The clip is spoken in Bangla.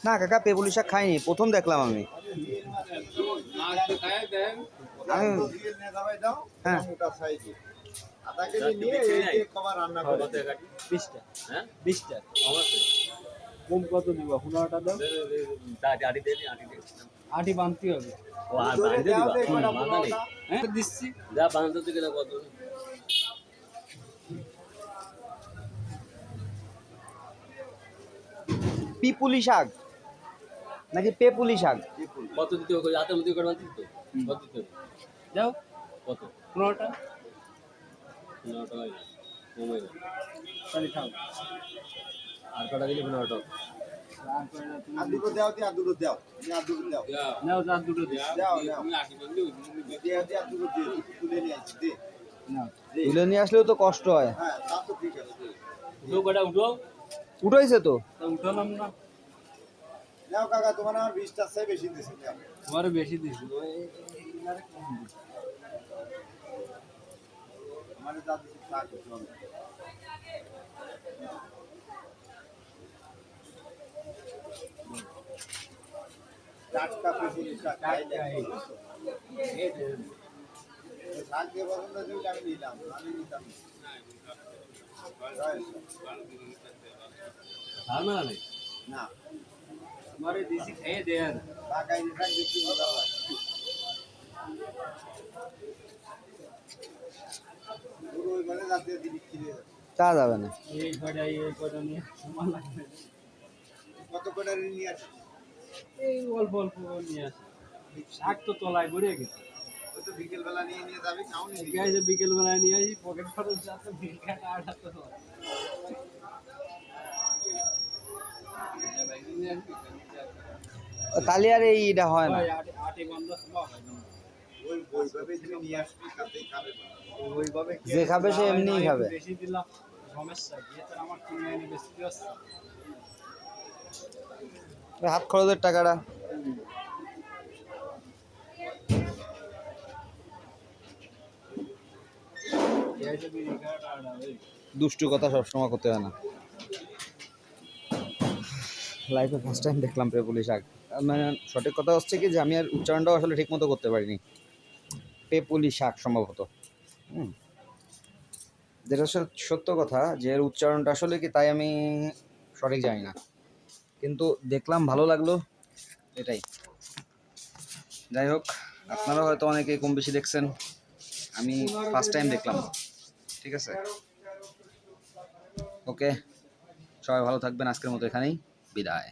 না কাকা পেপুলি শাক খাইনি, প্রথম দেখলাম আমি। আমি হ্যাঁ আধা কেজি নিয়ে এই খাবার রান্না করে 20টা। হ্যাঁ 20টা কম কত দিব? 15টা দাও। আটি বানতে হবে। ও আর বাঁধতে দিবা বাঁধা নেই। হ্যাঁ দিচ্ছি। যা বাঁধতে থেকে না কত পিপুলি শাক নাকি পেপুলি শাক? কত দিতে হবে? হাতের মধ্যে করে বাঁধতে তো কত দিতে হবে? যাও কত 15টা 15 টাকা কমে না। তাহলে খাও। আর কটা দিলে 15 টাকা আর দুটো দাও আর দুটো দাও আর দুটো দাও নাও যা দুটো দিও। দাও আর দুটো দিয়ে তুলে নিয়ে আসছি দে নাও তুলে নিয়ে আসলেও তো কষ্ট হয়। হ্যাঁ তা তো ঠিক আছে উঠো কটা উঠো উঠাইছে তো। তা উঠালাম না। নাও কাকা তোমার আমার 20টা চাই বেশি দিছি নাও তোমারে বেশি দিছি। আমারে যা দিছি তা কিছু হবে টাটকা পেপুলি শাক খাইলে শাক দিয়ে পছন্দ হয়েছে আমি নিলাম আমি নিতাম আর না নেই না তোমারে দিছি খেয়ে দেন। ঢাকায় যে শাক দেখতে মজা হয় পুরো ওই ঘরে জাতীয় জিনিস কিনে তা যাবে না। এই কয়টা নিয়ে সমান লাগবে। কত করে নিয়ে আসি এই অল্প অল্প নিয়ে আসি। শাক তো তলায় গড়িয়ে গেছে। ওই তো বিকেল বেলা নিয়ে নিয়ে যাবি নাও নিয়ে ঠিক আছে বিকেল বেলায় নিয়ে আসি পকেট খরচ যাচ্ছে বিল কাটা আটাতে হয়। তাহলে আর এইটা হয় না। আটি বন্ধ সম্ভব হয় না। ওই ওইভাবে তুমি নিয়ে আসবি কাতেই খাবে ওইভাবে যে খাবে সে এমনিই খাবে। বেশি দিলাম সমস্যা দিয়ে তো আমার কিনে এনে বেশি দিচ্ছে। হাত খরচের টাকাটা দুষ্টু কথা সবসময় করতে হয় না। লাইফে ফার্স্ট টাইম দেখলাম পেপুলি শাক। মানে সঠিক কথা হচ্ছে কি যে আমি আর উচ্চারণটাও আসলে ঠিক মতো করতে পারিনি। পেপুলি শাক সম্ভবত। যেটা সত্য কথা যে এর উচ্চারণটা আসলে কি তাই আমি সঠিক জানি না, কিন্তু দেখলাম ভালো লাগলো এটাই। যাই হোক, আপনারা হয়তো অনেকে কম বেশি দেখছেন, আমি ফার্স্ট টাইম দেখলাম। ঠিক আছে, ওকে, সবাই ভালো থাকবেন। আজকের মতো এখানেই বিদায়।